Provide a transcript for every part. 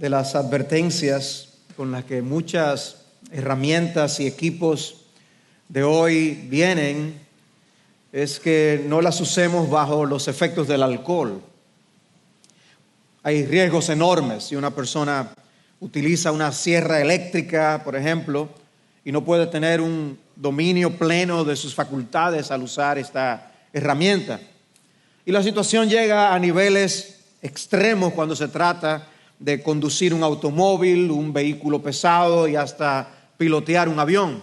de las advertencias con las que muchas herramientas y equipos de hoy vienen es que no las usemos bajo los efectos del alcohol. Hay riesgos enormes si una persona utiliza una sierra eléctrica, por ejemplo, y no puede tener un dominio pleno de sus facultades al usar esta herramienta. Y la situación llega a niveles extremos cuando se trata de conducir un automóvil, un vehículo pesado y hasta pilotear un avión.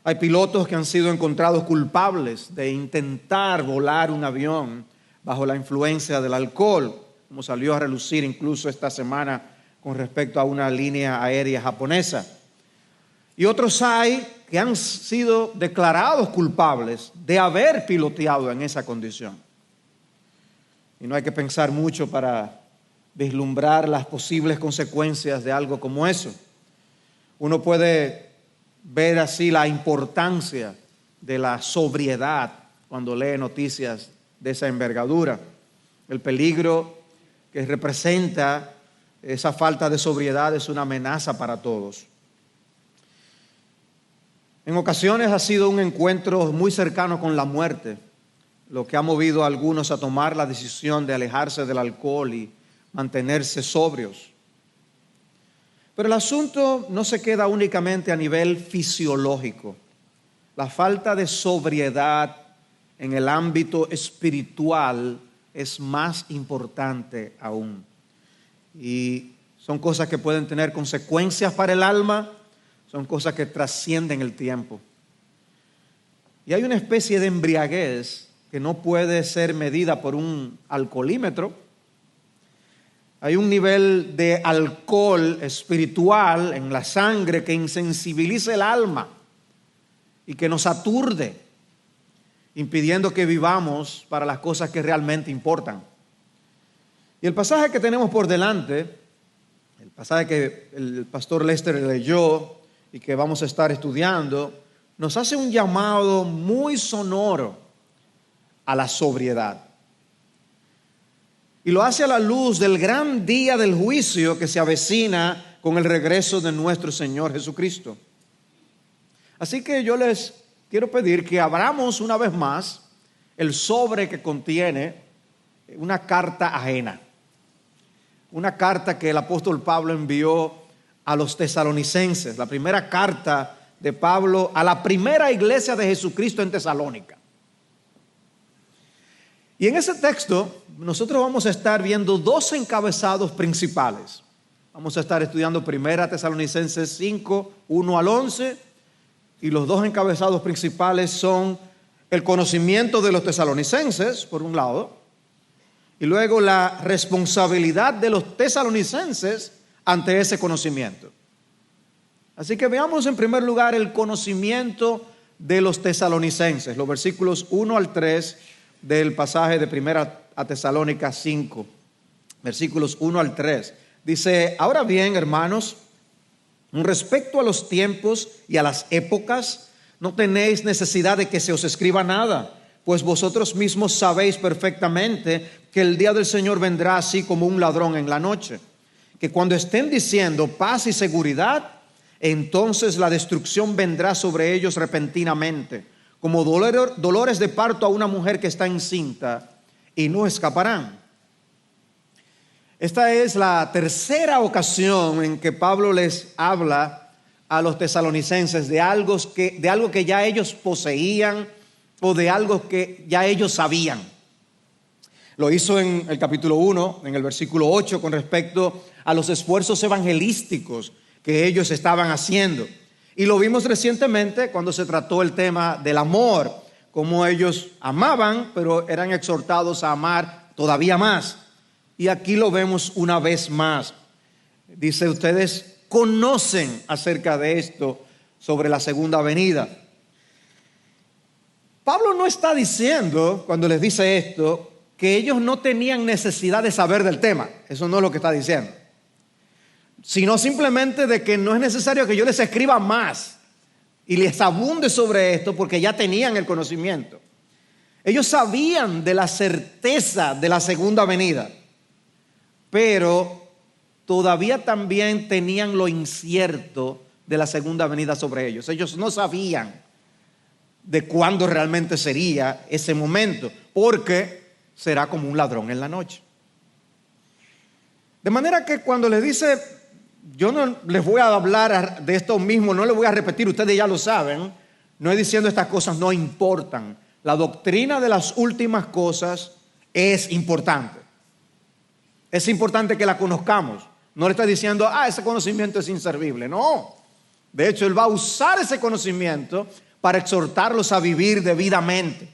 Hay pilotos que han sido encontrados culpables de intentar volar un avión bajo la influencia del alcohol, como salió a relucir incluso esta semana con respecto a una línea aérea japonesa. Y otros hay que han sido declarados culpables de haber piloteado en esa condición. Y no hay que pensar mucho para vislumbrar las posibles consecuencias de algo como eso. Uno puede ver así la importancia de la sobriedad cuando lee noticias de esa envergadura. El peligro que representa esa falta de sobriedad es una amenaza para todos. En ocasiones ha sido un encuentro muy cercano con la muerte, lo que ha movido a algunos a tomar la decisión de alejarse del alcohol y mantenerse sobrios. Pero el asunto no se queda únicamente a nivel fisiológico. La falta de sobriedad en el ámbito espiritual es más importante aún. Y son cosas que pueden tener consecuencias para el alma, son cosas que trascienden el tiempo. Y hay una especie de embriaguez que no puede ser medida por un alcoholímetro. Hay un nivel de alcohol espiritual en la sangre que insensibiliza el alma y que nos aturde, impidiendo que vivamos para las cosas que realmente importan. Y el pasaje que tenemos por delante, el pasaje que el pastor Lester leyó y que vamos a estar estudiando, nos hace un llamado muy sonoro a la sobriedad. Y lo hace a la luz del gran día del juicio que se avecina con el regreso de nuestro Señor Jesucristo. Así que yo les quiero pedir que abramos una vez más el sobre que contiene una carta ajena. Una carta que el apóstol Pablo envió a los tesalonicenses, la primera carta de Pablo a la primera iglesia de Jesucristo en Tesalónica. Y en ese texto nosotros vamos a estar viendo dos encabezados principales. Vamos a estar estudiando primera Tesalonicenses 5, 1 al 11, y los dos encabezados principales son el conocimiento de los tesalonicenses, por un lado, y luego la responsabilidad de los tesalonicenses ante ese conocimiento. Así que veamos en primer lugar el conocimiento de los tesalonicenses, los versículos 1 al 3 del pasaje de primera a Tesalónica 5, versículos 1 al 3. Dice: ahora bien, hermanos, con respecto a los tiempos y a las épocas, no tenéis necesidad de que se os escriba nada, pues vosotros mismos sabéis perfectamente que el día del Señor vendrá así como un ladrón en la noche, que cuando estén diciendo paz y seguridad, entonces la destrucción vendrá sobre ellos repentinamente, como dolores de parto a una mujer que está encinta, y no escaparán. Esta es la tercera ocasión en que Pablo les habla a los tesalonicenses de algo que ya ellos poseían o de algo que ya ellos sabían. Lo hizo en el capítulo 1, en el versículo 8, con respecto a los esfuerzos evangelísticos que ellos estaban haciendo. Y lo vimos recientemente cuando se trató el tema del amor, cómo ellos amaban, pero eran exhortados a amar todavía más. Y aquí lo vemos una vez más. Dice: ustedes conocen acerca de esto sobre la segunda venida. Pablo no está diciendo, cuando les dice esto, que ellos no tenían necesidad de saber del tema. Eso no es lo que está diciendo. Sino simplemente de que no es necesario que yo les escriba más y les abunde sobre esto, porque ya tenían el conocimiento. Ellos sabían de la certeza de la segunda venida, pero todavía también tenían lo incierto de la segunda venida sobre ellos. Ellos no sabían de cuándo realmente sería ese momento, porque será como un ladrón en la noche. De manera que cuando les dice, yo no les voy a hablar de esto mismo, no les voy a repetir, ustedes ya lo saben, no es diciendo estas cosas no importan. La doctrina de las últimas cosas es importante. Es importante que la conozcamos. No le está diciendo, ese conocimiento es inservible. No. De hecho, Él va a usar ese conocimiento para exhortarlos a vivir debidamente.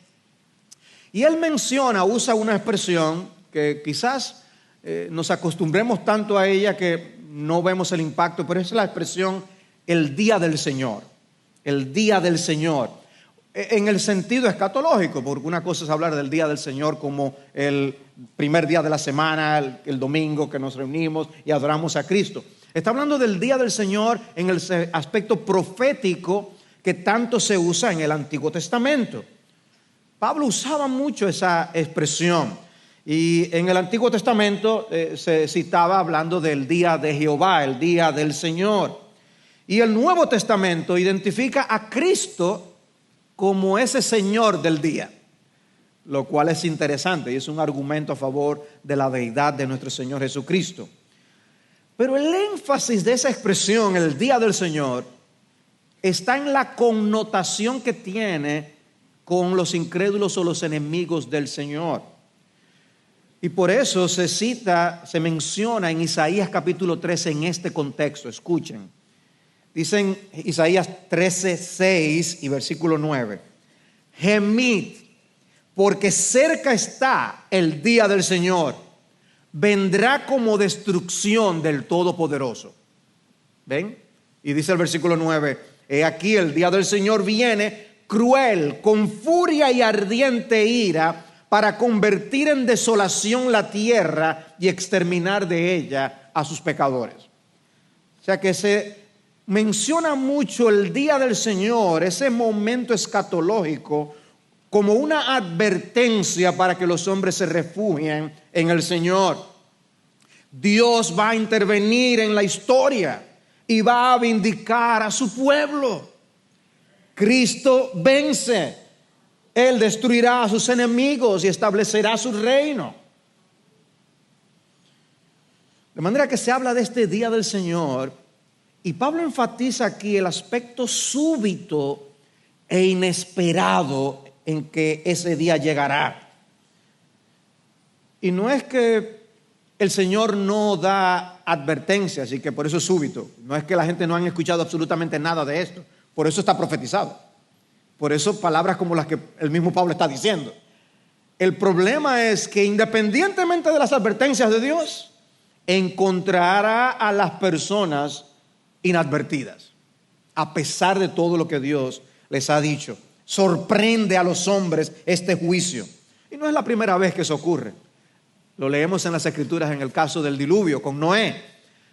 Y Él usa una expresión que quizás nos acostumbremos tanto a ella que no vemos el impacto, pero es la expresión el día del Señor. El día del Señor. En el sentido escatológico, porque una cosa es hablar del día del Señor como el primer día de la semana, el domingo que nos reunimos y adoramos a Cristo. Está hablando del día del Señor en el aspecto profético que tanto se usa en el Antiguo Testamento. Pablo usaba mucho esa expresión y en el Antiguo Testamento se citaba hablando del día de Jehová, el día del Señor. Y el Nuevo Testamento identifica a Cristo como ese Señor del día, lo cual es interesante y es un argumento a favor de la deidad de nuestro Señor Jesucristo. Pero el énfasis de esa expresión, el día del Señor, está en la connotación que tiene con los incrédulos o los enemigos del Señor. Y por eso se menciona en Isaías capítulo 13 en este contexto. Escuchen. Dice en Isaías 13, 6 y versículo 9. Gemid, porque cerca está el día del Señor. Vendrá como destrucción del Todopoderoso. ¿Ven? Y dice el versículo 9. He aquí el día del Señor viene cruel, con furia y ardiente ira, para convertir en desolación la tierra y exterminar de ella a sus pecadores. O sea que se menciona mucho el día del Señor, ese momento escatológico, como una advertencia para que los hombres se refugien en el Señor. Dios va a intervenir en la historia y va a vindicar a su pueblo. Cristo vence. Él destruirá a sus enemigos y establecerá su reino. De manera que se habla de este día del Señor. Y Pablo enfatiza aquí el aspecto súbito e inesperado en que ese día llegará. Y no es que el Señor no da advertencias y que por eso es súbito. No es que la gente no han escuchado absolutamente nada de esto. Por eso está profetizado. Por eso palabras como las que el mismo Pablo está diciendo. El problema es que independientemente de las advertencias de Dios, encontrará a las personas inadvertidas, a pesar de todo lo que Dios les ha dicho. Sorprende a los hombres este juicio. Y no es la primera vez que eso ocurre. Lo leemos en las Escrituras en el caso del diluvio con Noé.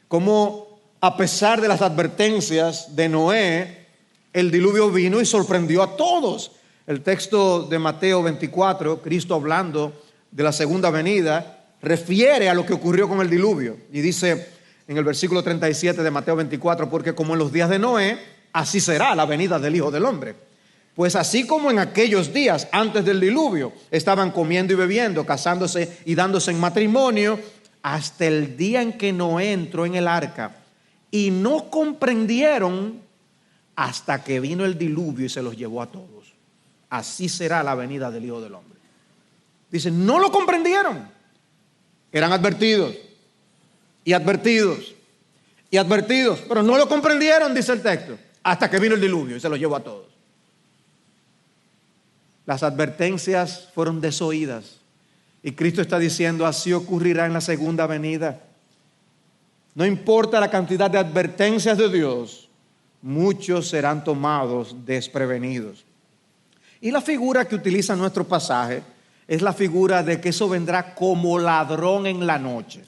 Como a pesar de las advertencias de Noé, el diluvio vino y sorprendió a todos. El texto de Mateo 24, Cristo hablando de la segunda venida, refiere a lo que ocurrió con el diluvio. Y dice en el versículo 37 de Mateo 24, porque como en los días de Noé, así será la venida del Hijo del Hombre. Pues así como en aquellos días antes del diluvio estaban comiendo y bebiendo, casándose y dándose en matrimonio, hasta el día en que Noé entró en el arca, y no comprendieron hasta que vino el diluvio y se los llevó a todos. Así será la venida del Hijo del Hombre. Dicen, no lo comprendieron. Eran advertidos y advertidos y advertidos, pero no lo comprendieron, dice el texto, hasta que vino el diluvio y se los llevó a todos. Las advertencias fueron desoídas y Cristo está diciendo, así ocurrirá en la segunda venida. No importa la cantidad de advertencias de Dios, muchos serán tomados desprevenidos. Y la figura que utiliza nuestro pasaje es la figura de que eso vendrá como ladrón en la noche.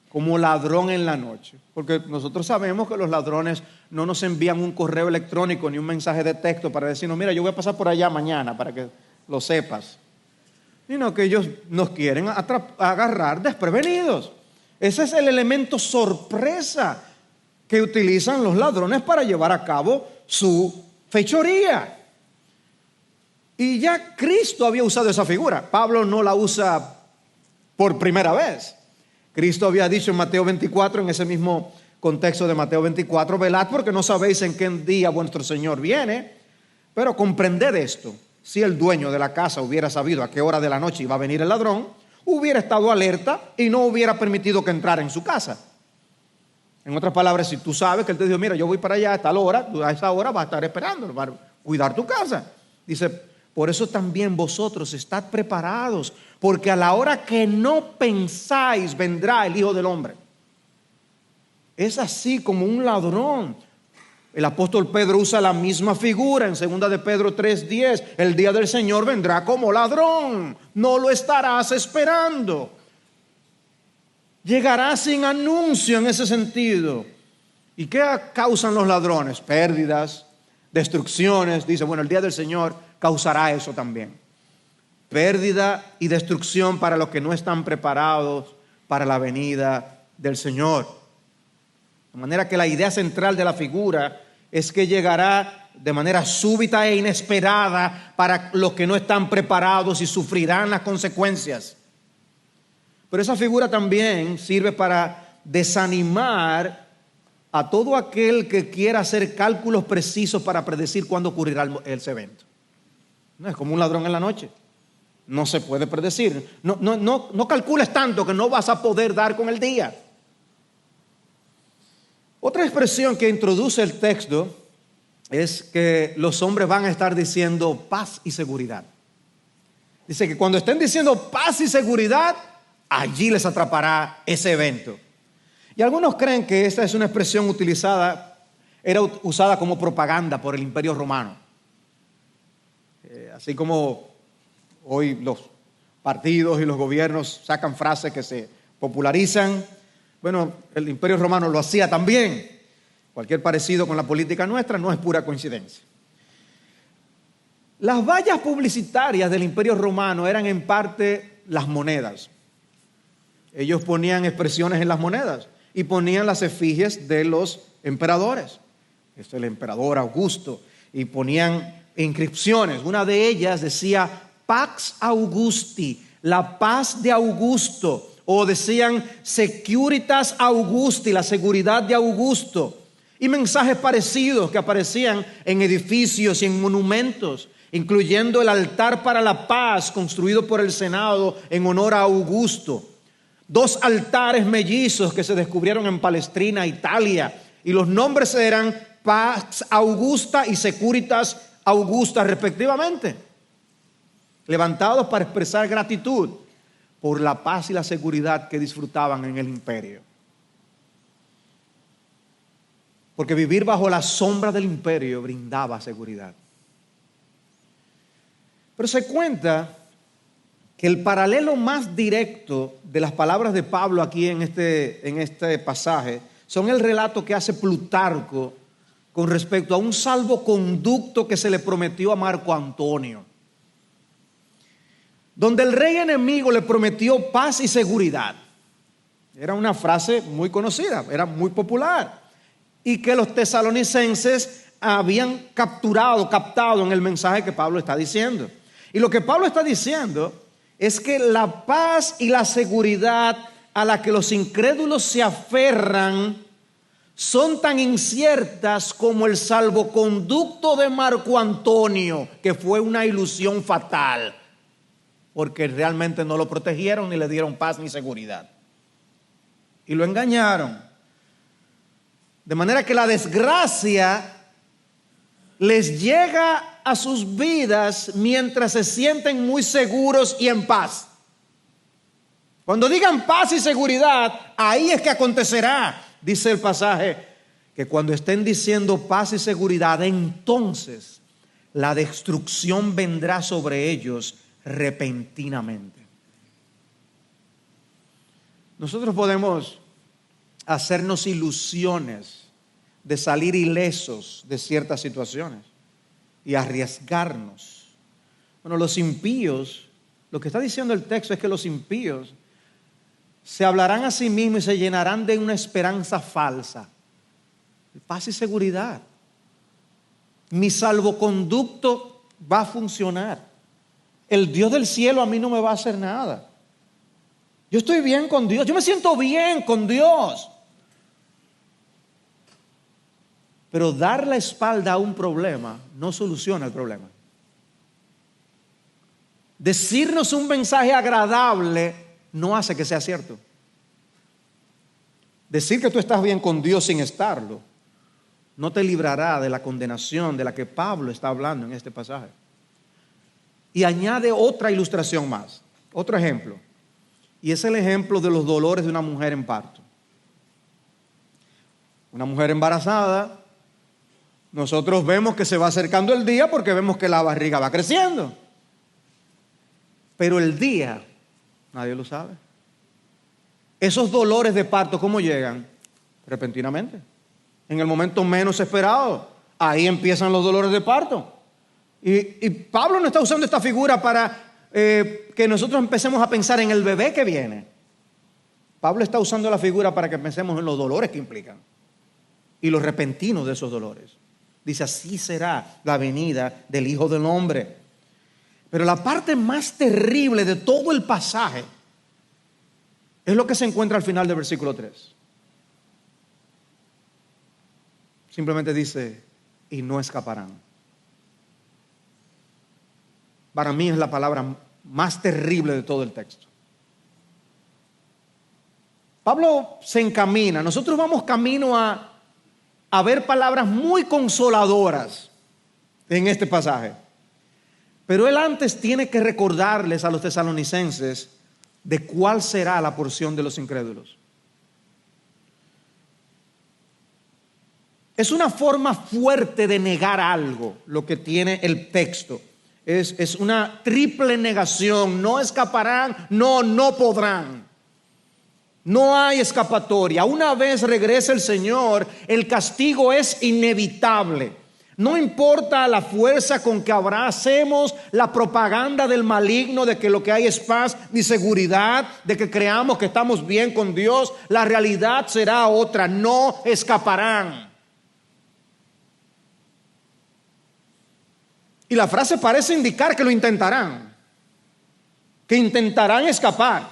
Como ladrón en la noche. Porque nosotros sabemos que los ladrones no nos envían un correo electrónico ni un mensaje de texto para decirnos, mira, yo voy a pasar por allá mañana para que lo sepas. Sino que ellos nos quieren agarrar desprevenidos. Ese es el elemento sorpresa que utilizan los ladrones para llevar a cabo su fechoría. Y ya Cristo había usado esa figura. Pablo no la usa por primera vez. Cristo había dicho en Mateo 24, en ese mismo contexto de Mateo 24, velad porque no sabéis en qué día vuestro Señor viene, pero comprended esto: si el dueño de la casa hubiera sabido a qué hora de la noche iba a venir el ladrón, hubiera estado alerta y no hubiera permitido que entrara en su casa. En otras palabras, si tú sabes que él te dijo, mira, yo voy para allá a tal hora, tú a esa hora vas a estar esperando para cuidar tu casa. Dice, por eso también vosotros estad preparados, porque a la hora que no pensáis vendrá el Hijo del Hombre. Es así como un ladrón. El apóstol Pedro usa la misma figura en 2 de Pedro 3:10. El día del Señor vendrá como ladrón, no lo estarás esperando. Llegará sin anuncio en ese sentido. ¿Y qué causan los ladrones? Pérdidas, destrucciones. Dice, bueno, el día del Señor causará eso también. Pérdida y destrucción para los que no están preparados para la venida del Señor. De manera que la idea central de la figura es que llegará de manera súbita e inesperada para los que no están preparados y sufrirán las consecuencias. Pero esa figura también sirve para desanimar a todo aquel que quiera hacer cálculos precisos para predecir cuándo ocurrirá ese evento. No es como un ladrón en la noche. No se puede predecir. No calcules tanto que no vas a poder dar con el día. Otra expresión que introduce el texto es que los hombres van a estar diciendo paz y seguridad. Dice que cuando estén diciendo paz y seguridad, allí les atrapará ese evento. Y algunos creen que esta es una expresión era usada como propaganda por el Imperio Romano. Así como hoy los partidos y los gobiernos sacan frases que se popularizan. Bueno, el Imperio Romano lo hacía también. Cualquier parecido con la política nuestra no es pura coincidencia. Las vallas publicitarias del Imperio Romano eran en parte las monedas. Ellos ponían expresiones en las monedas y ponían las efigies de los emperadores. Es el emperador Augusto. Y ponían inscripciones. Una de ellas decía Pax Augusti, la paz de Augusto. O decían Securitas Augusti, la seguridad de Augusto. Y mensajes parecidos que aparecían en edificios y en monumentos, incluyendo el altar para la paz construido por el Senado en honor a Augusto. 2 altares mellizos que se descubrieron en Palestrina, Italia, y los nombres eran Pax Augusta y Securitas Augusta respectivamente, levantados para expresar gratitud por la paz y la seguridad que disfrutaban en el imperio. Porque vivir bajo la sombra del imperio brindaba seguridad. Pero se cuenta que el paralelo más directo de las palabras de Pablo aquí en este pasaje son el relato que hace Plutarco con respecto a un salvoconducto que se le prometió a Marco Antonio, donde el rey enemigo le prometió paz y seguridad. Era una frase muy conocida, era muy popular, y que los tesalonicenses habían captado en el mensaje que Pablo está diciendo. Y lo que Pablo está diciendo es que la paz y la seguridad a la que los incrédulos se aferran son tan inciertas como el salvoconducto de Marco Antonio, que fue una ilusión fatal, porque realmente no lo protegieron ni le dieron paz ni seguridad. Y lo engañaron. De manera que la desgracia les llega a sus vidas mientras se sienten muy seguros y en paz. Cuando digan paz y seguridad, ahí es que acontecerá, dice el pasaje, que cuando estén diciendo paz y seguridad, entonces la destrucción vendrá sobre ellos repentinamente. Nosotros podemos hacernos ilusiones de salir ilesos de ciertas situaciones y arriesgarnos. Bueno, los impíos, lo que está diciendo el texto es que los impíos se hablarán a sí mismos y se llenarán de una esperanza falsa. Paz y seguridad. Mi salvoconducto va a funcionar. El Dios del cielo a mí no me va a hacer nada. Yo estoy bien con Dios. Yo me siento bien con Dios. Pero dar la espalda a un problema no soluciona el problema. Decirnos un mensaje agradable no hace que sea cierto. Decir que tú estás bien con Dios sin estarlo no te librará de la condenación de la que Pablo está hablando en este pasaje. Y añade otra ilustración más, otro ejemplo. Y es el ejemplo de los dolores de una mujer en parto. Una mujer embarazada, nosotros vemos que se va acercando el día porque vemos que la barriga va creciendo. Pero el día, nadie lo sabe. Esos dolores de parto, ¿cómo llegan? Repentinamente. En el momento menos esperado. Ahí empiezan los dolores de parto. Y Pablo no está usando esta figura para que nosotros empecemos a pensar en el bebé que viene. Pablo está usando la figura para que pensemos en los dolores que implican y los repentinos de esos dolores. Dice, así será la venida del Hijo del Hombre. Pero la parte más terrible de todo el pasaje es lo que se encuentra al final del versículo 3. Simplemente dice, y no escaparán. Para mí es la palabra más terrible de todo el texto. Pablo se encamina, nosotros vamos camino a ver palabras muy consoladoras en este pasaje. Pero él antes tiene que recordarles a los tesalonicenses de cuál será la porción de los incrédulos. Es una forma fuerte de negar algo lo que tiene el texto. Es una triple negación. No escaparán, no podrán. No hay escapatoria. Una vez regrese el Señor, el castigo es inevitable. No importa la fuerza con que abracemos la propaganda del maligno de que lo que hay es paz ni seguridad, de que creamos que estamos bien con Dios, la realidad será otra. No escaparán. Y la frase parece indicar que lo intentarán, que intentarán escapar,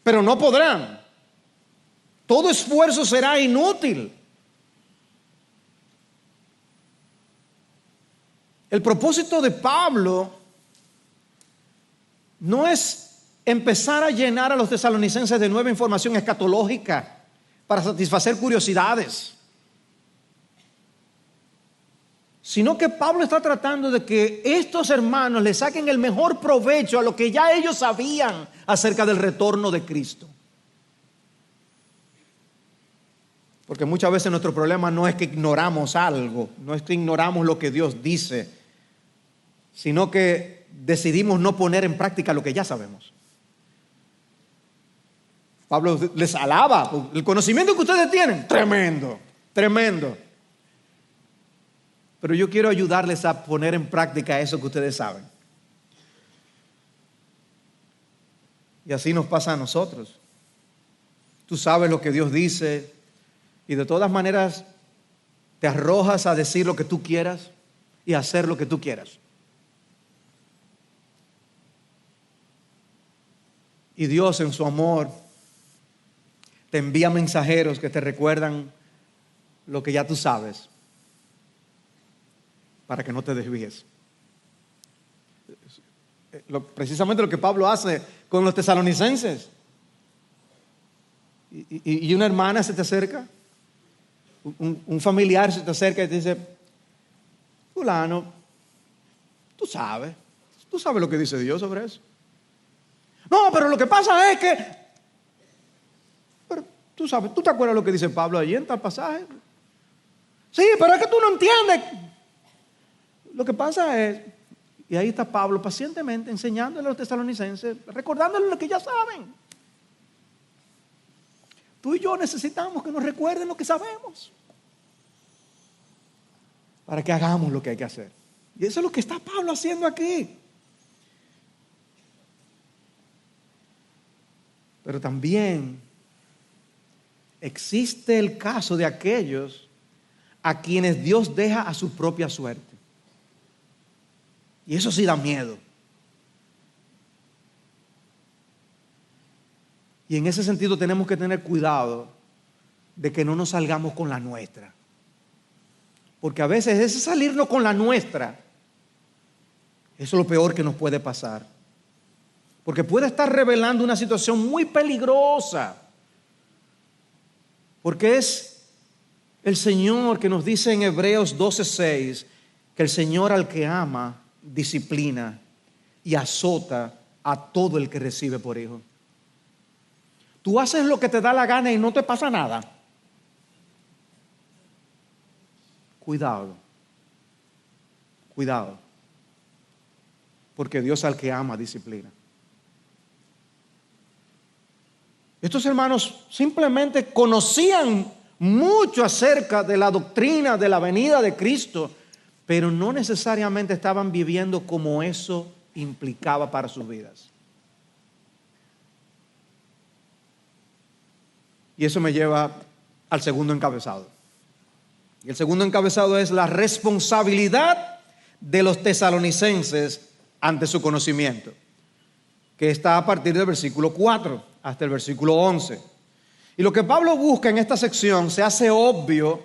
pero no podrán. Todo esfuerzo será inútil. El propósito de Pablo no es empezar a llenar a los tesalonicenses de nueva información escatológica para satisfacer curiosidades, sino que Pablo está tratando de que estos hermanos le saquen el mejor provecho a lo que ya ellos sabían acerca del retorno de Cristo. Porque muchas veces nuestro problema no es que ignoramos algo, no es que ignoramos lo que Dios dice, sino que decidimos no poner en práctica lo que ya sabemos. Pablo les alaba, el conocimiento que ustedes tienen, tremendo, tremendo. Pero yo quiero ayudarles a poner en práctica eso que ustedes saben. Y así nos pasa a nosotros. Tú sabes lo que Dios dice y de todas maneras te arrojas a decir lo que tú quieras y a hacer lo que tú quieras. Y Dios en su amor te envía mensajeros que te recuerdan lo que ya tú sabes, para que no te desvíes. Precisamente lo que Pablo hace con los tesalonicenses. Y una hermana se te acerca, un familiar se te acerca y te dice, fulano, tú sabes lo que dice Dios sobre eso. No, pero lo que pasa es que, pero tú sabes, ¿tú te acuerdas lo que dice Pablo allí en tal pasaje? Sí, pero es que tú no entiendes. Lo que pasa es, y ahí está Pablo pacientemente enseñándole a los tesalonicenses, recordándoles lo que ya saben. Tú y yo necesitamos que nos recuerden lo que sabemos para que hagamos lo que hay que hacer. Y eso es lo que está Pablo haciendo aquí. Pero también existe el caso de aquellos a quienes Dios deja a su propia suerte. Y eso sí da miedo. Y en ese sentido tenemos que tener cuidado de que no nos salgamos con la nuestra. Porque a veces ese salirnos con la nuestra, eso es lo peor que nos puede pasar. Porque puede estar revelando una situación muy peligrosa. Porque es el Señor que nos dice en Hebreos 12:6 que el Señor al que ama disciplina y azota a todo el que recibe por hijo. Tú haces lo que te da la gana y no te pasa nada. Cuidado. Cuidado. Porque Dios al que ama disciplina. Estos hermanos simplemente conocían mucho acerca de la doctrina de la venida de Cristo, pero no necesariamente estaban viviendo como eso implicaba para sus vidas. Y eso me lleva al segundo encabezado. Y el segundo encabezado es la responsabilidad de los tesalonicenses ante su conocimiento, que está a partir del versículo 4 hasta el versículo 11. Y lo que Pablo busca en esta sección se hace obvio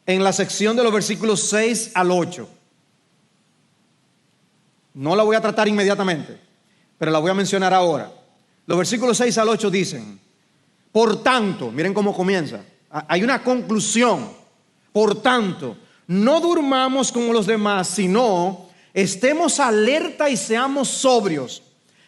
en la sección de los versículos 6 al 8. No la voy a tratar inmediatamente, pero la voy a mencionar ahora. Los versículos 6 al 8 dicen: por tanto, miren cómo comienza. Hay una conclusión. Por tanto, no durmamos como los demás, sino estemos alerta y seamos sobrios.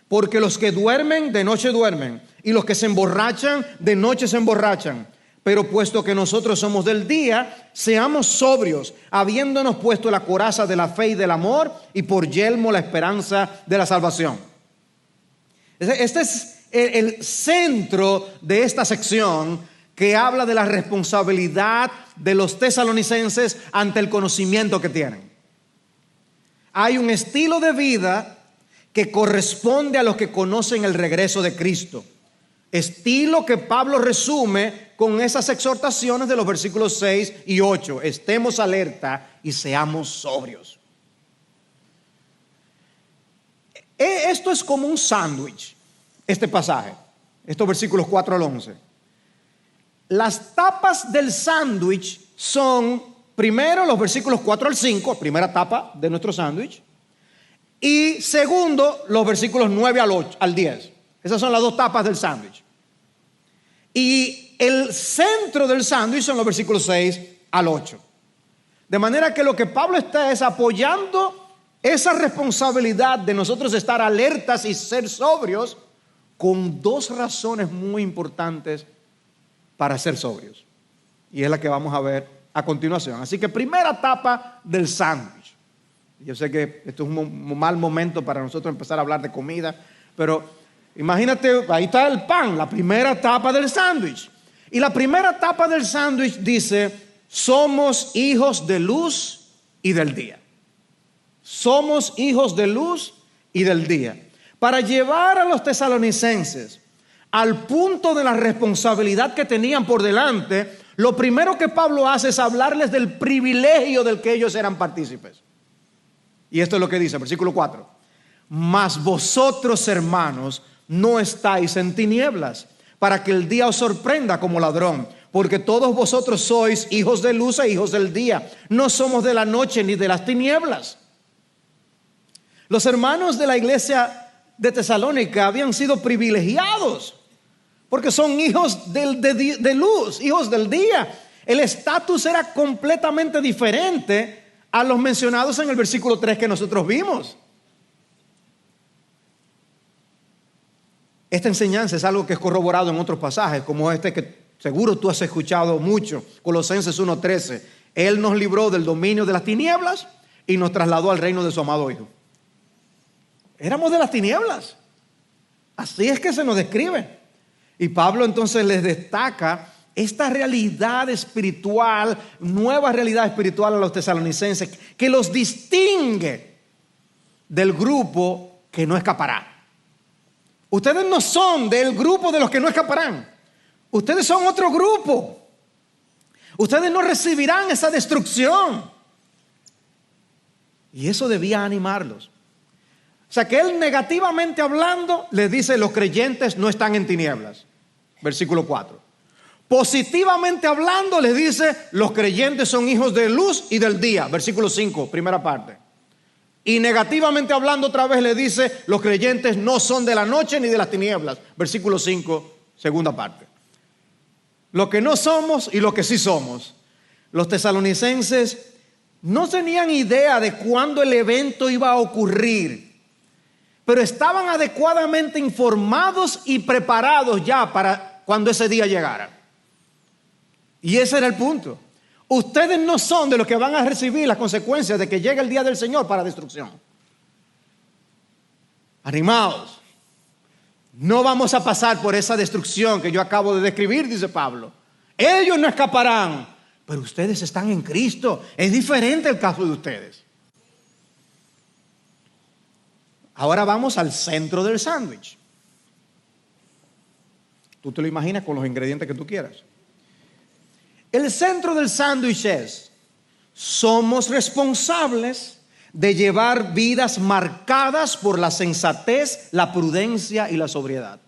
Porque los que duermen, de noche duermen, y los que se emborrachan, de noche se emborrachan. Pero puesto que nosotros somos del día, seamos sobrios, habiéndonos puesto la coraza de la fe y del amor, y por yelmo la esperanza de la salvación. Este es el centro de esta sección, que habla de la responsabilidad de los tesalonicenses ante el conocimiento que tienen. Hay un estilo de vida que corresponde a los que conocen el regreso de Cristo. Estilo que Pablo resume con esas exhortaciones de los versículos 6 y 8. Estemos alerta y seamos sobrios. Esto es como un sándwich, este pasaje, estos versículos 4 al 11. Las tapas del sándwich son, primero, los versículos 4 al 5, primera tapa de nuestro sándwich. Y segundo, los versículos 9 al 10. Esas son las dos tapas del sándwich. Y el centro del sándwich son los versículos 6 al 8. De manera que lo que Pablo está es apoyando esa responsabilidad de nosotros estar alertas y ser sobrios con dos razones muy importantes para ser sobrios. Y es la que vamos a ver a continuación. Así que primera etapa del sándwich. Yo sé que esto es un mal momento para nosotros empezar a hablar de comida, pero imagínate, ahí está el pan, la primera etapa del sándwich. Y la primera etapa del sándwich dice: somos hijos de luz y del día. Somos hijos de luz y del día. Para llevar a los tesalonicenses al punto de la responsabilidad que tenían por delante, lo primero que Pablo hace es hablarles del privilegio del que ellos eran partícipes. Y esto es lo que dice, versículo 4. Mas vosotros, hermanos, no estáis en tinieblas, para que el día os sorprenda como ladrón. Porque todos vosotros sois hijos de luz e hijos del día. No somos de la noche ni de las tinieblas. Los hermanos de la iglesia de Tesalónica habían sido privilegiados, porque son hijos de luz, hijos del día. El estatus era completamente diferente a los mencionados en el versículo 3 que nosotros vimos. Esta enseñanza es algo que es corroborado en otros pasajes, como este que seguro tú has escuchado mucho, Colosenses 1:13. Él nos libró del dominio de las tinieblas y nos trasladó al reino de su amado Hijo. Éramos de las tinieblas. Así es que se nos describe. Y Pablo entonces les destaca esta realidad espiritual, nueva realidad espiritual a los tesalonicenses, que los distingue del grupo que no escapará. Ustedes no son del grupo de los que no escaparán. Ustedes son otro grupo. Ustedes no recibirán esa destrucción. Y eso debía animarlos. O sea que él, negativamente hablando, les dice: los creyentes no están en tinieblas. Versículo 4. Positivamente hablando, les dice: los creyentes son hijos de luz y del día. Versículo 5, primera parte. Y negativamente hablando, otra vez le dice: los creyentes no son de la noche ni de las tinieblas. Versículo 5, segunda parte. Lo que no somos y lo que sí somos. Los tesalonicenses no tenían idea de cuándo el evento iba a ocurrir, pero estaban adecuadamente informados y preparados ya para cuando ese día llegara. Y ese era el punto. Ustedes no son de los que van a recibir las consecuencias de que llegue el día del Señor para destrucción. Animados. No vamos a pasar por esa destrucción que yo acabo de describir, dice Pablo. Ellos no escaparán, pero ustedes están en Cristo. Es diferente el caso de ustedes. Ahora vamos al centro del sándwich. Tú te lo imaginas con los ingredientes que tú quieras. El centro del sándwich es: somos responsables de llevar vidas marcadas por la sensatez, la prudencia y la sobriedad.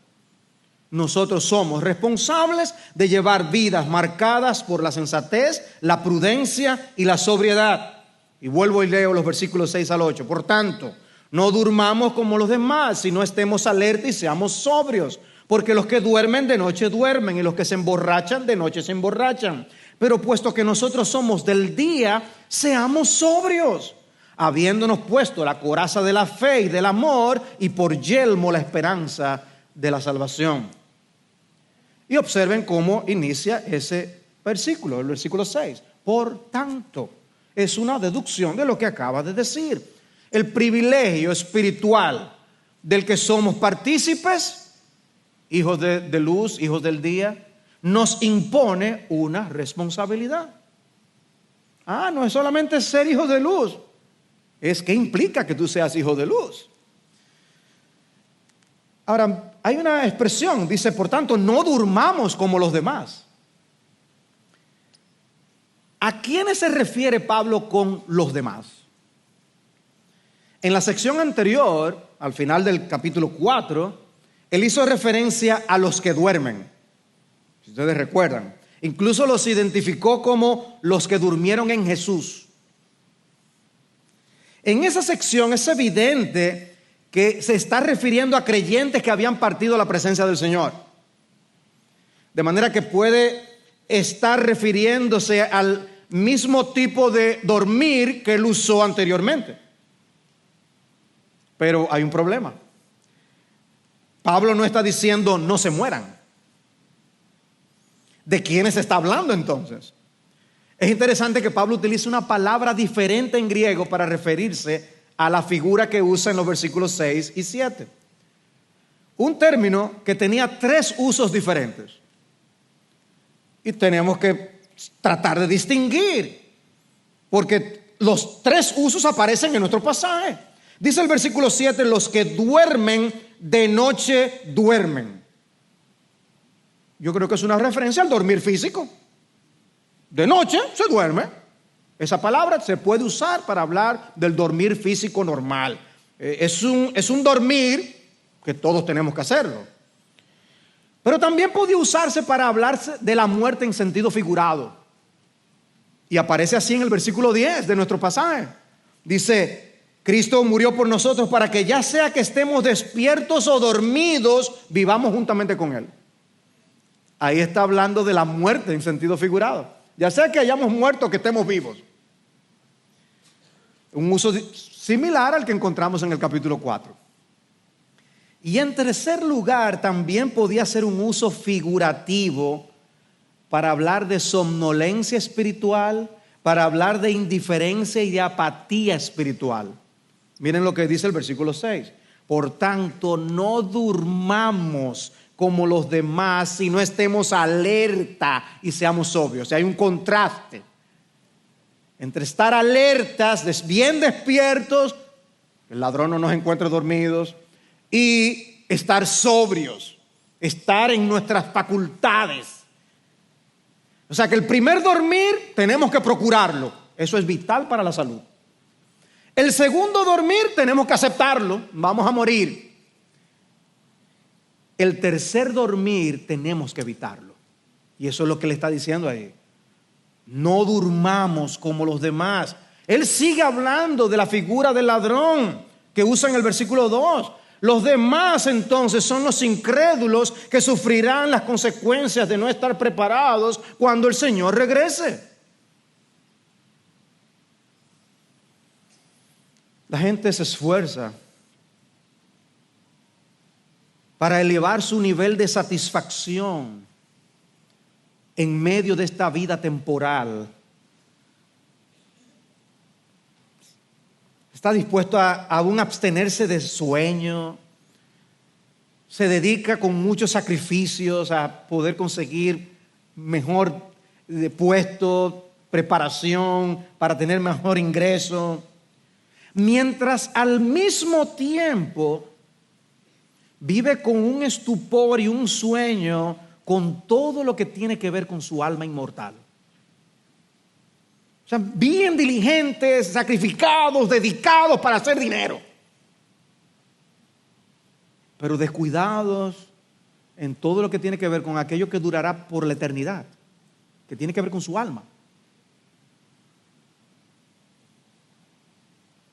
Nosotros somos responsables de llevar vidas marcadas por la sensatez, la prudencia y la sobriedad. Y vuelvo y leo los versículos 6 al 8. Por tanto, no durmamos como los demás, sino estemos alertas y seamos sobrios. Porque los que duermen de noche duermen, y los que se emborrachan de noche se emborrachan. Pero puesto que nosotros somos del día, seamos sobrios, habiéndonos puesto la coraza de la fe y del amor, y por yelmo la esperanza de la salvación. Y observen cómo inicia ese versículo, el versículo 6. Por tanto, es una deducción de lo que acaba de decir. El privilegio espiritual del que somos partícipes, hijos de luz, hijos del día, nos impone una responsabilidad. No es solamente ser hijo de luz, es que implica que tú seas hijo de luz. Ahora, hay una expresión, dice: por tanto, no durmamos como los demás. ¿A quiénes se refiere Pablo con los demás? En la sección anterior, al final del capítulo 4, él hizo referencia a los que duermen. Si ustedes recuerdan, incluso los identificó como los que durmieron en Jesús. En esa sección es evidente que se está refiriendo a creyentes que habían partido a la presencia del Señor. De manera que puede estar refiriéndose al mismo tipo de dormir que él usó anteriormente. Pero hay un problema. Pablo no está diciendo no se mueran. ¿De quiénes está hablando entonces? Es interesante que Pablo utilice una palabra diferente en griego para referirse a la figura que usa en los versículos 6 y 7. Un término que tenía 3 usos diferentes. Y tenemos que tratar de distinguir, porque los 3 usos aparecen en nuestro pasaje. Dice el versículo 7: los que duermen de noche duermen. Yo creo que es una referencia al dormir físico. De noche se duerme. Esa palabra se puede usar para hablar del dormir físico normal. Es un dormir que todos tenemos que hacerlo. Pero también podía usarse para hablarse de la muerte en sentido figurado. Y aparece así en el versículo 10 de nuestro pasaje. Dice: Cristo murió por nosotros para que ya sea que estemos despiertos o dormidos, vivamos juntamente con Él. Ahí está hablando de la muerte en sentido figurado. Ya sea que hayamos muerto o que estemos vivos. Un uso similar al que encontramos en el capítulo 4. Y en tercer lugar, también podía ser un uso figurativo para hablar de somnolencia espiritual, para hablar de indiferencia y de apatía espiritual. Miren lo que dice el versículo 6. Por tanto, no durmamos como los demás, sino estemos alerta y seamos sobrios. O sea, hay un contraste entre estar alertas, bien despiertos, que el ladrón no nos encuentre dormidos, y estar sobrios, estar en nuestras facultades. O sea que el primer dormir tenemos que procurarlo. Eso es vital para la salud. El segundo dormir tenemos que aceptarlo. Vamos a morir. El tercer dormir tenemos que evitarlo. Y eso es lo que le está diciendo ahí. No durmamos como los demás. Él sigue hablando de la figura del ladrón que usa en el versículo 2. Los demás entonces son los incrédulos que sufrirán las consecuencias de no estar preparados cuando el Señor regrese. La gente se esfuerza para elevar su nivel de satisfacción en medio de esta vida temporal. Está dispuesto a aún abstenerse de sueño. Se dedica con muchos sacrificios a poder conseguir mejor puesto, preparación para tener mejor ingreso. Mientras al mismo tiempo vive con un estupor y un sueño con todo lo que tiene que ver con su alma inmortal. O sea, bien diligentes, sacrificados, dedicados para hacer dinero. Pero descuidados en todo lo que tiene que ver con aquello que durará por la eternidad, que tiene que ver con su alma.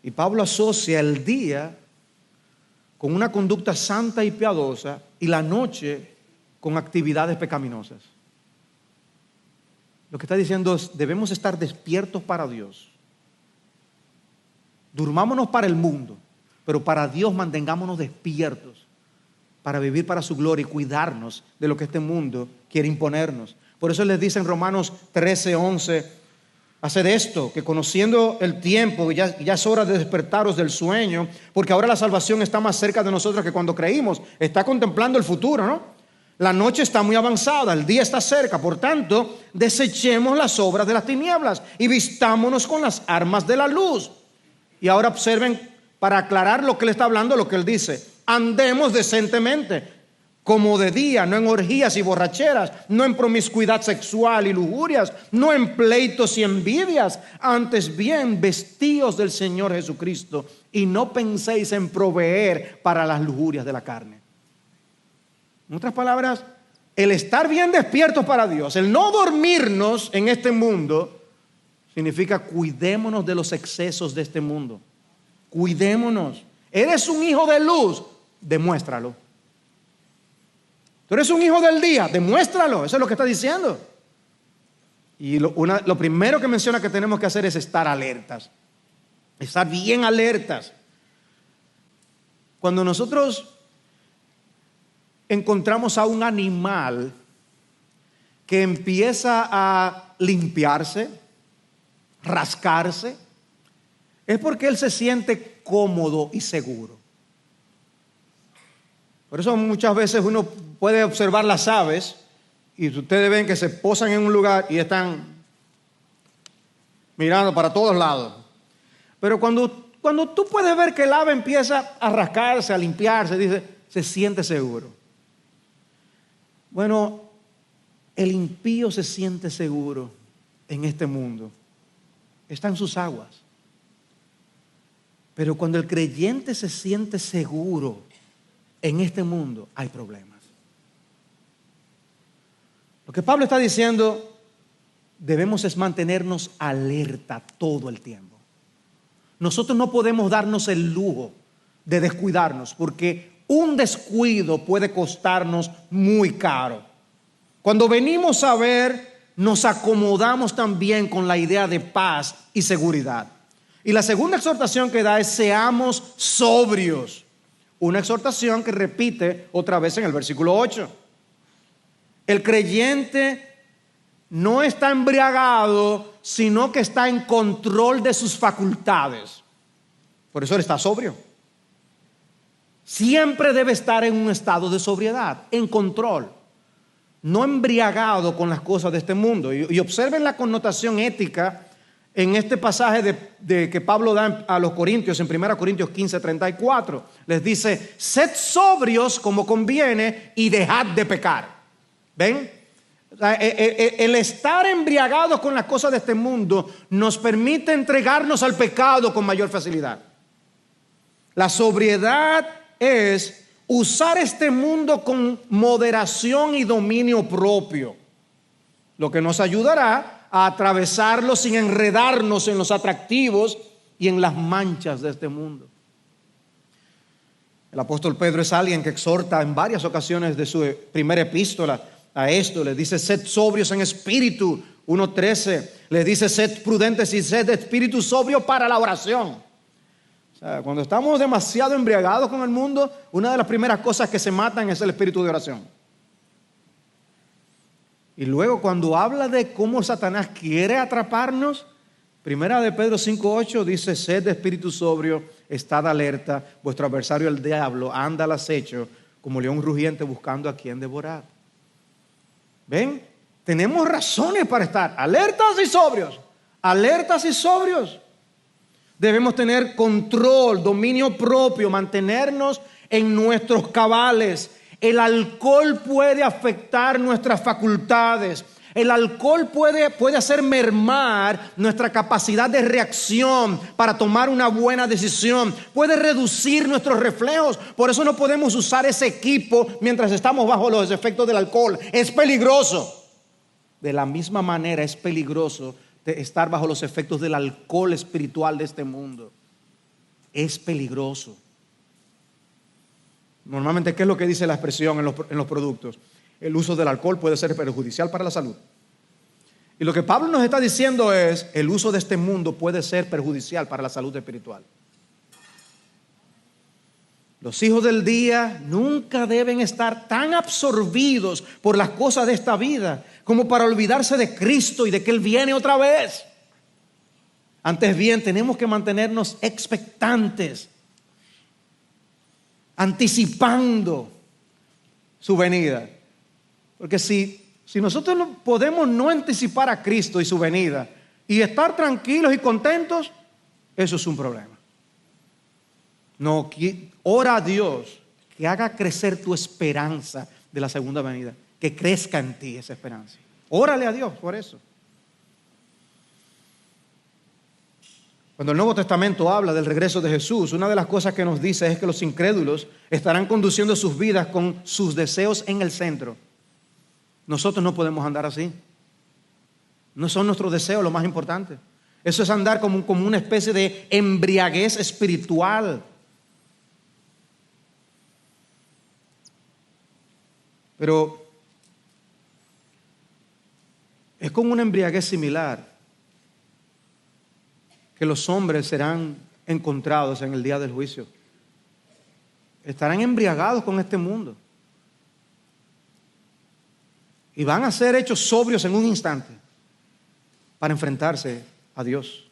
Y Pablo asocia el día con una conducta santa y piadosa y la noche con actividades pecaminosas. Lo que está diciendo es, debemos estar despiertos para Dios. Durmámonos para el mundo, pero para Dios mantengámonos despiertos para vivir para su gloria y cuidarnos de lo que este mundo quiere imponernos. Por eso les dice en Romanos 13:11, haced esto, que conociendo el tiempo, ya es hora de despertaros del sueño, porque ahora la salvación está más cerca de nosotros que cuando creímos. Está contemplando el futuro, ¿no? La noche está muy avanzada, el día está cerca. Por tanto, desechemos las obras de las tinieblas y vistámonos con las armas de la luz. Y ahora observen, para aclarar lo que él está hablando, lo que él dice: andemos decentemente, como de día, no en orgías y borracheras, no en promiscuidad sexual y lujurias, no en pleitos y envidias, antes bien vestíos del Señor Jesucristo y no penséis en proveer para las lujurias de la carne. En otras palabras, el estar bien despiertos para Dios, el no dormirnos en este mundo, significa cuidémonos de los excesos de este mundo. Cuidémonos. Eres un hijo de luz, demuéstralo. Tú eres un hijo del día, demuéstralo. Eso es lo que está diciendo. Y lo primero que menciona que tenemos que hacer es estar alertas. Estar bien alertas. Cuando nosotros encontramos a un animal que empieza a limpiarse, rascarse, es porque él se siente cómodo y seguro. Por eso muchas veces uno puede observar las aves y ustedes ven que se posan en un lugar y están mirando para todos lados. Pero cuando tú puedes ver que el ave empieza a rascarse, a limpiarse, dice, se siente seguro. Bueno, el impío se siente seguro en este mundo. Está en sus aguas. Pero cuando el creyente se siente seguro en este mundo, hay problemas. Lo que Pablo está diciendo, debemos es mantenernos alerta todo el tiempo. Nosotros no podemos darnos el lujo de descuidarnos, porque un descuido puede costarnos muy caro. Cuando venimos a ver, nos acomodamos también con la idea de paz y seguridad. Y la segunda exhortación que da es seamos sobrios. Una exhortación que repite otra vez en el versículo 8. El creyente no está embriagado, sino que está en control de sus facultades. Por eso él está sobrio. Siempre debe estar en un estado de sobriedad, en control, no embriagado con las cosas de este mundo. Y observen la connotación ética en este pasaje de que Pablo da a los Corintios, en 1 Corintios 15:34, les dice: sed sobrios como conviene y dejad de pecar. ¿Ven? O sea, el estar embriagados con las cosas de este mundo nos permite entregarnos al pecado con mayor facilidad. La sobriedad es usar este mundo con moderación y dominio propio, lo que nos ayudará a atravesarlo sin enredarnos en los atractivos y en las manchas de este mundo. El apóstol Pedro es alguien que exhorta en varias ocasiones de su primera epístola a esto. Le dice: sed sobrios en espíritu, 1:13. Le dice: sed prudentes y sed de espíritu sobrio para la oración. O sea, cuando estamos demasiado embriagados con el mundo, una de las primeras cosas que se matan es el espíritu de oración. Y luego, cuando habla de cómo Satanás quiere atraparnos, primera de Pedro 5:8 dice: sed de espíritu sobrio, estad alerta, vuestro adversario el diablo anda al acecho como león rugiente buscando a quien devorar. ¿Ven? Tenemos razones para estar alertas y sobrios. Alertas y sobrios. Debemos tener control, dominio propio, mantenernos en nuestros cabales. El alcohol puede afectar nuestras facultades. El alcohol puede hacer mermar nuestra capacidad de reacción para tomar una buena decisión. Puede reducir nuestros reflejos. Por eso no podemos usar ese equipo mientras estamos bajo los efectos del alcohol. Es peligroso. De la misma manera es peligroso estar bajo los efectos del alcohol espiritual de este mundo. Es peligroso. Normalmente, ¿qué es lo que dice la expresión en los productos? El uso del alcohol puede ser perjudicial para la salud. Y lo que Pablo nos está diciendo es: el uso de este mundo puede ser perjudicial para la salud espiritual. Los hijos del día nunca deben estar tan absorbidos por las cosas de esta vida como para olvidarse de Cristo y de que Él viene otra vez. Antes bien, tenemos que mantenernos expectantes, anticipando su venida. Porque si nosotros no podemos no anticipar a Cristo y su venida y estar tranquilos y contentos, eso es un problema. No, ora a Dios que haga crecer tu esperanza de la segunda venida, que crezca en ti esa esperanza. Órale a Dios por eso. Cuando el Nuevo Testamento habla del regreso de Jesús, una de las cosas que nos dice es que los incrédulos estarán conduciendo sus vidas con sus deseos en el centro. Nosotros no podemos andar así. No son nuestros deseos lo más importante. Eso es andar como una especie de embriaguez espiritual. Pero es como una embriaguez similar que los hombres serán encontrados en el día del juicio. Estarán embriagados con este mundo y van a ser hechos sobrios en un instante para enfrentarse a Dios.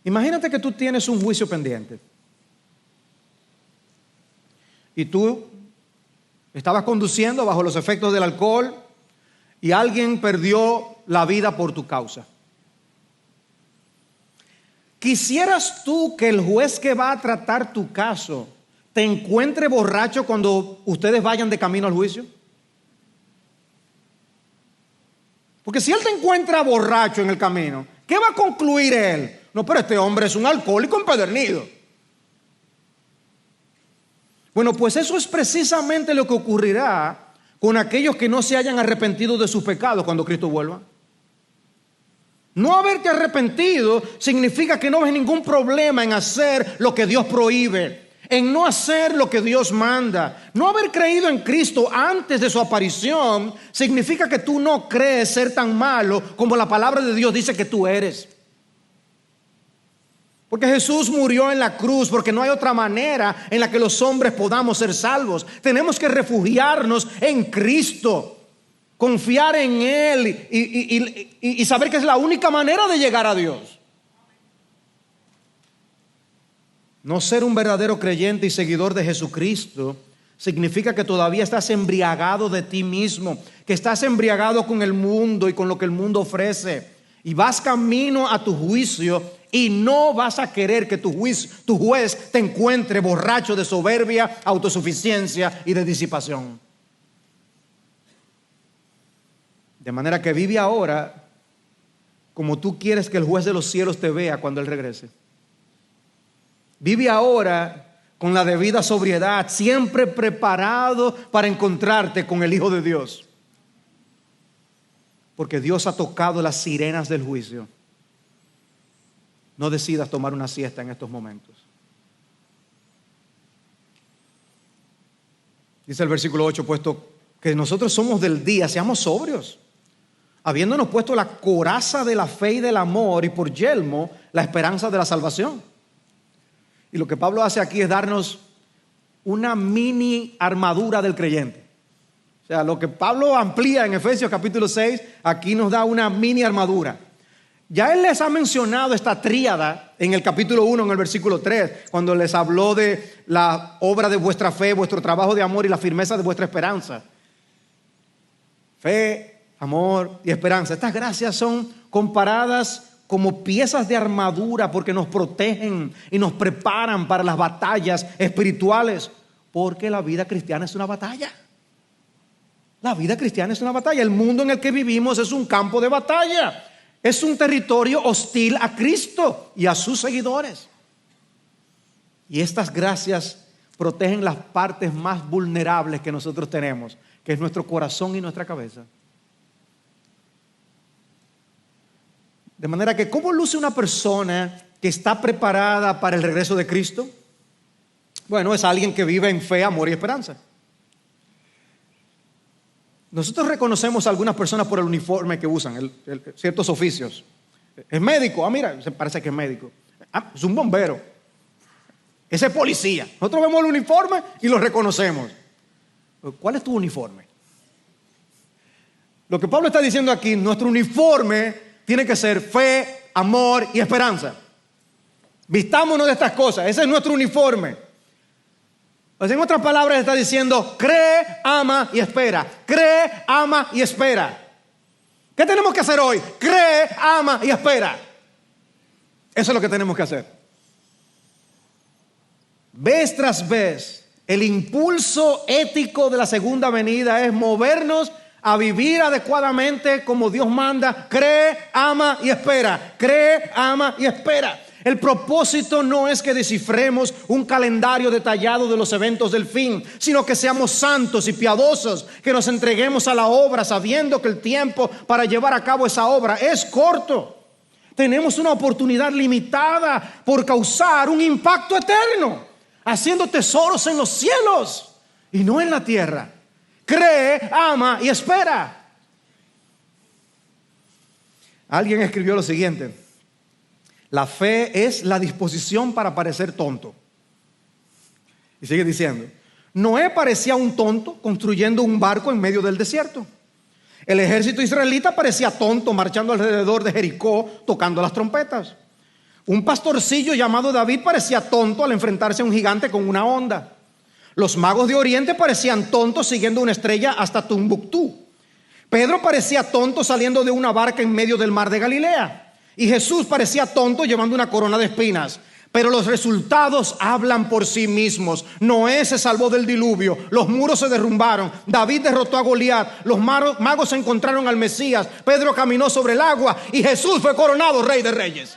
Imagínate que tú tienes un juicio pendiente y tú estabas conduciendo bajo los efectos del alcohol y alguien perdió la vida por tu causa. ¿Quisieras tú que el juez que va a tratar tu caso te encuentre borracho cuando ustedes vayan de camino al juicio? Porque si él te encuentra borracho en el camino, ¿qué va a concluir él? No, pero este hombre es un alcohólico empedernido. Bueno, pues eso es precisamente lo que ocurrirá con aquellos que no se hayan arrepentido de sus pecados cuando Cristo vuelva. No haberte arrepentido significa que no ves ningún problema en hacer lo que Dios prohíbe, en no hacer lo que Dios manda. No haber creído en Cristo antes de su aparición significa que tú no crees ser tan malo como la palabra de Dios dice que tú eres. Porque Jesús murió en la cruz, porque no hay otra manera en la que los hombres podamos ser salvos. Tenemos que refugiarnos en Cristo, confiar en Él y saber que es la única manera de llegar a Dios. No ser un verdadero creyente y seguidor de Jesucristo significa que todavía estás embriagado de ti mismo, que estás embriagado con el mundo y con lo que el mundo ofrece, Y vas camino a tu juicio y no vas a querer que tu juez te encuentre borracho de soberbia, autosuficiencia y de disipación. De manera que vive ahora como tú quieres que el juez de los cielos te vea cuando Él regrese. Vive ahora con la debida sobriedad, siempre preparado para encontrarte con el Hijo de Dios. Porque Dios ha tocado las sirenas del juicio. No decidas tomar una siesta en estos momentos. Dice el versículo 8, puesto que nosotros somos del día, seamos sobrios, habiéndonos puesto la coraza de la fe y del amor y por yelmo la esperanza de la salvación. Y lo que Pablo hace aquí es darnos una mini armadura del creyente. O sea, lo que Pablo amplía en Efesios capítulo 6, aquí nos da una mini armadura. Ya él les ha mencionado esta tríada en el capítulo 1, en el versículo 3, cuando les habló de la obra de vuestra fe, vuestro trabajo de amor y la firmeza de vuestra esperanza. Fe, amor y esperanza. Estas gracias son comparadas como piezas de armadura porque nos protegen y nos preparan para las batallas espirituales. Porque la vida cristiana es una batalla. La vida cristiana es una batalla. El mundo en el que vivimos es un campo de batalla. Es un territorio hostil a Cristo y a sus seguidores. Y estas gracias protegen las partes más vulnerables que nosotros tenemos, que es nuestro corazón y nuestra cabeza. De manera que, ¿cómo luce una persona que está preparada para el regreso de Cristo? Bueno, es alguien que vive en fe, amor y esperanza. Nosotros reconocemos a algunas personas por el uniforme que usan, ciertos oficios. Es médico, mira, se parece que es médico. Es un bombero. Ese es policía. Nosotros vemos el uniforme y lo reconocemos. ¿Cuál es tu uniforme? Lo que Pablo está diciendo aquí, nuestro uniforme tiene que ser fe, amor y esperanza. Vistámonos de estas cosas, ese es nuestro uniforme. Pues en otras palabras está diciendo, cree, ama y espera. Cree, ama y espera. ¿Qué tenemos que hacer hoy? Cree, ama y espera. Eso es lo que tenemos que hacer. Vez tras vez, el impulso ético de la segunda venida es movernos a vivir adecuadamente como Dios manda. Cree, ama y espera. Cree, ama y espera. El propósito no es que descifremos un calendario detallado de los eventos del fin, sino que seamos santos y piadosos, que nos entreguemos a la obra sabiendo que el tiempo para llevar a cabo esa obra es corto. Tenemos una oportunidad limitada por causar un impacto eterno, haciendo tesoros en los cielos y no en la tierra. Cree, ama y espera. Alguien escribió lo siguiente: la fe es la disposición para parecer tonto. Y sigue diciendo, Noé parecía un tonto construyendo un barco en medio del desierto. El ejército israelita parecía tonto marchando alrededor de Jericó tocando las trompetas. Un pastorcillo llamado David parecía tonto al enfrentarse a un gigante con una honda. Los magos de Oriente parecían tontos siguiendo una estrella hasta Tumbuctú. Pedro parecía tonto saliendo de una barca en medio del mar de Galilea. Y Jesús parecía tonto llevando una corona de espinas. Pero los resultados hablan por sí mismos. Noé se salvó del diluvio, los muros se derrumbaron, David derrotó a Goliat, los magos encontraron al Mesías, Pedro caminó sobre el agua y Jesús fue coronado Rey de Reyes.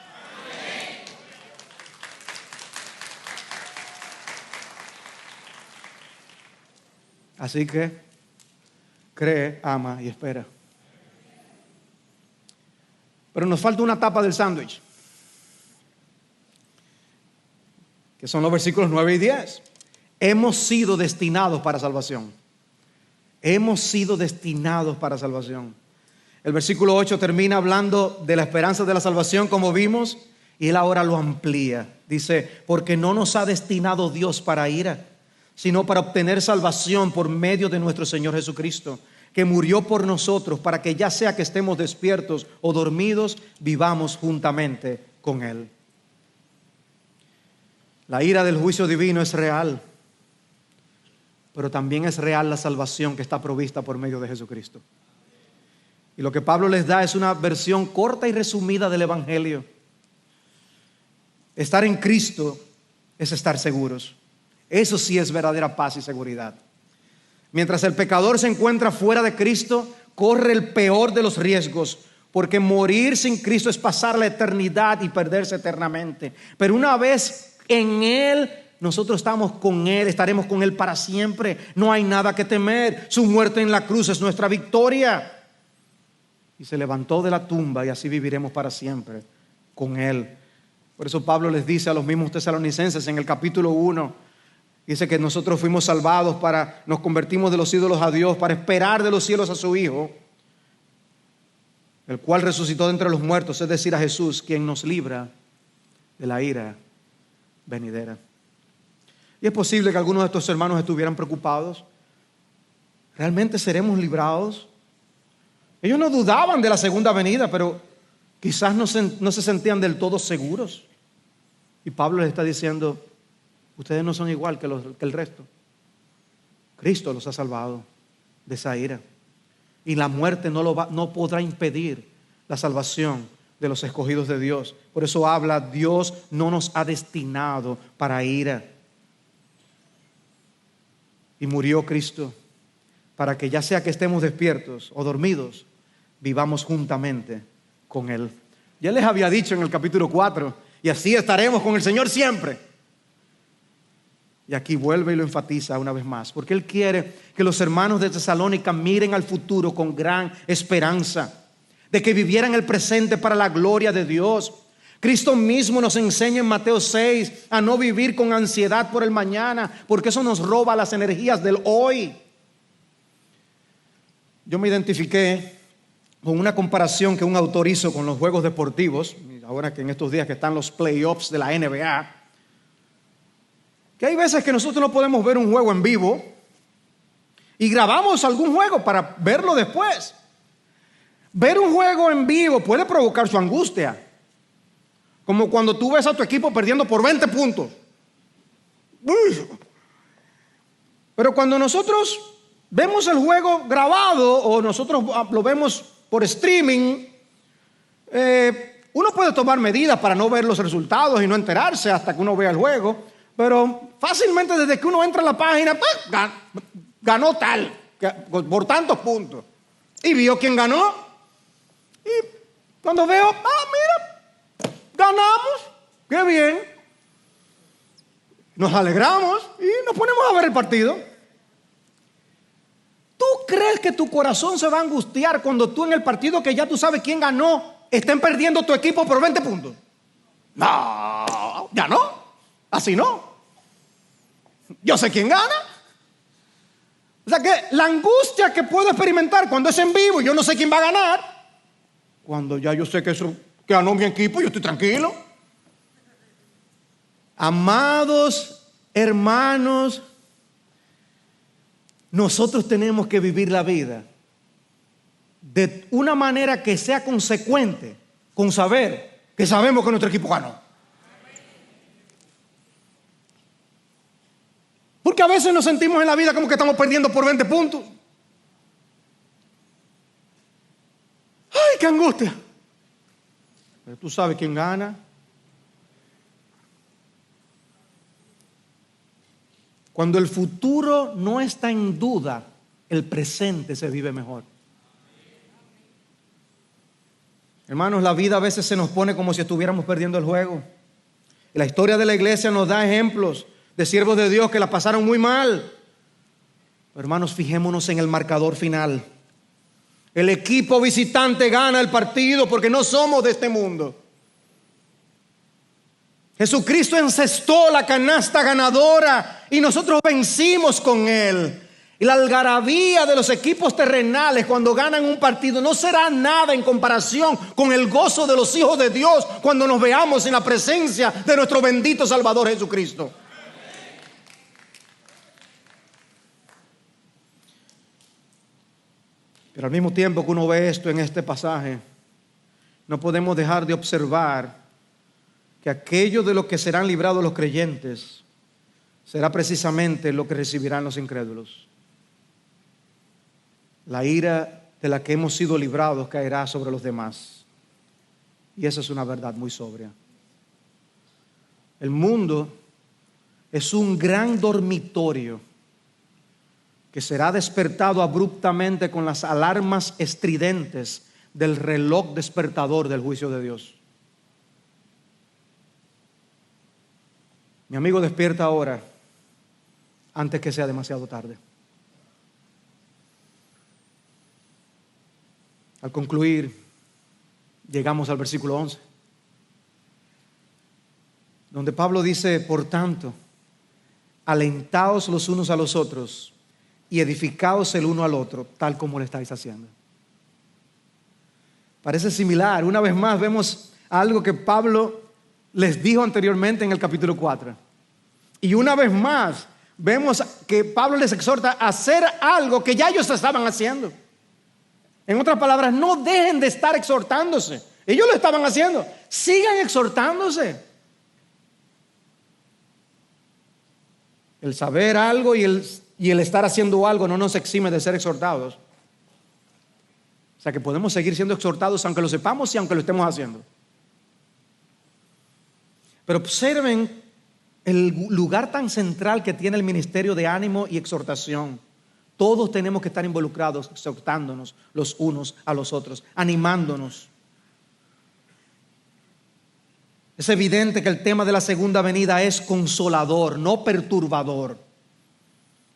Así que cree, ama y espera. Pero nos falta una tapa del sándwich, que son los versículos 9 y 10. Hemos sido destinados para salvación. Hemos sido destinados para salvación. El versículo 8 termina hablando de la esperanza de la salvación, como vimos, y él ahora lo amplía. Dice, porque no nos ha destinado Dios para ira, sino para obtener salvación por medio de nuestro Señor Jesucristo, que murió por nosotros para que ya sea que estemos despiertos o dormidos, vivamos juntamente con Él. La ira del juicio divino es real, pero también es real la salvación que está provista por medio de Jesucristo. Y lo que Pablo les da es una versión corta y resumida del Evangelio. Estar en Cristo es estar seguros. Eso sí es verdadera paz y seguridad. Mientras el pecador se encuentra fuera de Cristo, corre el peor de los riesgos, porque morir sin Cristo es pasar la eternidad y perderse eternamente. Pero una vez en Él, nosotros estamos con Él, estaremos con Él para siempre. No hay nada que temer. Su muerte en la cruz es nuestra victoria. Y se levantó de la tumba y así viviremos para siempre con Él. Por eso Pablo les dice a los mismos tesalonicenses en el capítulo 1, dice que nosotros fuimos salvados nos convertimos de los ídolos a Dios para esperar de los cielos a su Hijo, el cual resucitó de entre los muertos, es decir, a Jesús, quien nos libra de la ira venidera. Y es posible que algunos de estos hermanos estuvieran preocupados. ¿Realmente seremos librados? Ellos no dudaban de la segunda venida, pero quizás no se sentían del todo seguros. Y Pablo les está diciendo, ustedes no son igual que el resto. Cristo los ha salvado de esa ira. Y la muerte no podrá impedir la salvación de los escogidos de Dios. Por eso habla, Dios no nos ha destinado para ira. Y murió Cristo para que ya sea que estemos despiertos o dormidos, vivamos juntamente con Él. Ya les había dicho en el capítulo 4, y así estaremos con el Señor siempre. Y aquí vuelve y lo enfatiza una vez más, porque Él quiere que los hermanos de Tesalónica miren al futuro con gran esperanza, de que vivieran el presente para la gloria de Dios. Cristo mismo nos enseña en Mateo 6 a no vivir con ansiedad por el mañana, porque eso nos roba las energías del hoy. Yo me identifiqué con una comparación que un autor hizo con los juegos deportivos, ahora que en estos días que están los playoffs de la NBA, que hay veces que nosotros no podemos ver un juego en vivo y grabamos algún juego para verlo después. Ver un juego en vivo puede provocar su angustia, como cuando tú ves a tu equipo perdiendo por 20 puntos. Pero cuando nosotros vemos el juego grabado o nosotros lo vemos por streaming, uno puede tomar medidas para no ver los resultados y no enterarse hasta que uno vea el juego, pero fácilmente desde que uno entra a la página, ganó tal, por tantos puntos, y vio quién ganó, y cuando veo, mira, ganamos, qué bien, nos alegramos y nos ponemos a ver el partido. ¿Tú crees que tu corazón se va a angustiar cuando tú en el partido que ya tú sabes quién ganó, estén perdiendo tu equipo por 20 puntos? No, ya no, así no. Yo sé quién gana. O sea que la angustia que puedo experimentar cuando es en vivo y yo no sé quién va a ganar, cuando ya yo sé que ganó mi equipo, yo estoy tranquilo. Amados hermanos, nosotros tenemos que vivir la vida de una manera que sea consecuente con saber que sabemos que nuestro equipo ganó. Porque a veces nos sentimos en la vida como que estamos perdiendo por 20 puntos. ¡Ay, qué angustia! Pero tú sabes quién gana. Cuando el futuro no está en duda, el presente se vive mejor. Hermanos, la vida a veces se nos pone como si estuviéramos perdiendo el juego. Y la historia de la iglesia nos da ejemplos de siervos de Dios que la pasaron muy mal. Pero hermanos, fijémonos en el marcador final. El equipo visitante gana el partido porque no somos de este mundo. Jesucristo encestó la canasta ganadora y nosotros vencimos con Él. Y la algarabía de los equipos terrenales cuando ganan un partido no será nada en comparación con el gozo de los hijos de Dios cuando nos veamos en la presencia de nuestro bendito Salvador Jesucristo. Pero al mismo tiempo que uno ve esto en este pasaje, no podemos dejar de observar que aquello de lo que serán librados los creyentes será precisamente lo que recibirán los incrédulos. La ira de la que hemos sido librados caerá sobre los demás. Y esa es una verdad muy sobria. El mundo es un gran dormitorio que será despertado abruptamente con las alarmas estridentes del reloj despertador del juicio de Dios. Mi amigo, despierta ahora antes que sea demasiado tarde. Al concluir, llegamos al versículo 11, donde Pablo dice: por tanto, alentaos los unos a los otros y edificaos el uno al otro, tal como lo estáis haciendo. Parece similar. Una vez más vemos algo que Pablo les dijo anteriormente en el capítulo 4. Y una vez más vemos que Pablo les exhorta a hacer algo que ya ellos estaban haciendo. En otras palabras, no dejen de estar exhortándose. Ellos lo estaban haciendo. Sigan exhortándose. El saber algo y el estar haciendo algo no nos exime de ser exhortados. O sea que podemos seguir siendo exhortados aunque lo sepamos y aunque lo estemos haciendo. Pero observen el lugar tan central que tiene el ministerio de ánimo y exhortación. Todos tenemos que estar involucrados, exhortándonos los unos a los otros, animándonos. Es evidente que el tema de la segunda venida es consolador, no perturbador.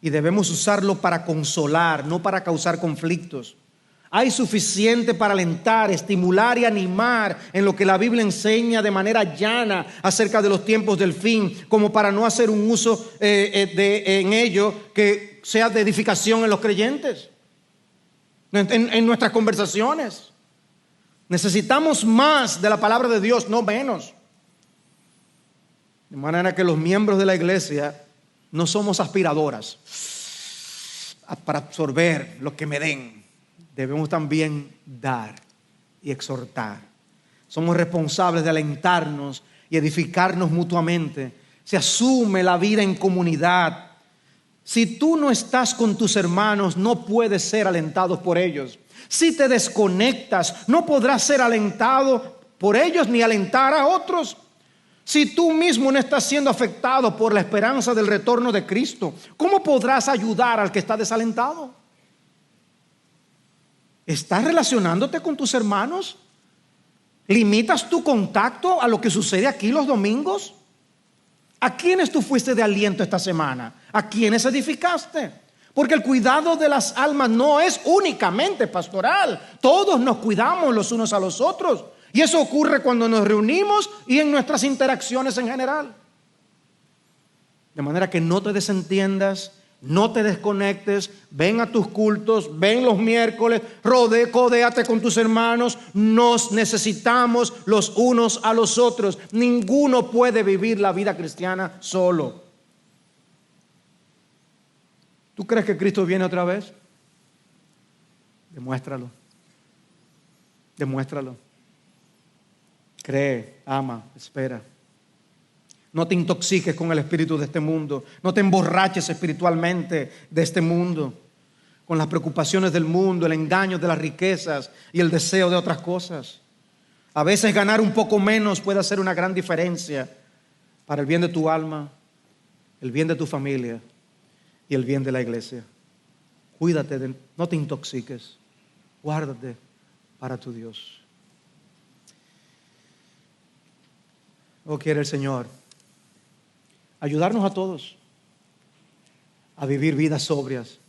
Y debemos usarlo para consolar, no para causar conflictos. Hay suficiente para alentar, estimular y animar en lo que la Biblia enseña de manera llana acerca de los tiempos del fin, como para no hacer un uso en ello que sea de edificación en los creyentes, en nuestras conversaciones. Necesitamos más de la palabra de Dios, no menos. De manera que los miembros de la iglesia no somos aspiradoras para absorber lo que me den. Debemos también dar y exhortar. Somos responsables de alentarnos y edificarnos mutuamente. Se asume la vida en comunidad. Si tú no estás con tus hermanos, no puedes ser alentado por ellos. Si te desconectas, no podrás ser alentado por ellos ni alentar a otros. Si tú mismo no estás siendo afectado por la esperanza del retorno de Cristo, ¿cómo podrás ayudar al que está desalentado? ¿Estás relacionándote con tus hermanos? ¿Limitas tu contacto a lo que sucede aquí los domingos? ¿A quiénes tú fuiste de aliento esta semana? ¿A quiénes edificaste? Porque el cuidado de las almas no es únicamente pastoral. Todos nos cuidamos los unos a los otros. Y eso ocurre cuando nos reunimos y en nuestras interacciones en general. De manera que no te desentiendas, no te desconectes, ven a tus cultos, ven los miércoles, codéate con tus hermanos. Nos necesitamos los unos a los otros. Ninguno puede vivir la vida cristiana solo. ¿Tú crees que Cristo viene otra vez? Demuéstralo. Demuéstralo. Cree, ama, espera. No te intoxiques con el espíritu de este mundo. No te emborraches espiritualmente de este mundo, con las preocupaciones del mundo, el engaño de las riquezas y el deseo de otras cosas. A veces ganar un poco menos puede hacer una gran diferencia para el bien de tu alma, el bien de tu familia y el bien de la iglesia. Cuídate, no te intoxiques. Guárdate para tu Dios. Oh, quiere el Señor ayudarnos a todos a vivir vidas sobrias,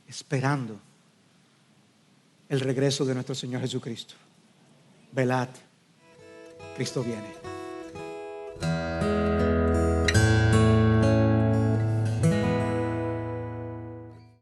esperando el regreso de nuestro Señor Jesucristo. Velad, Cristo viene.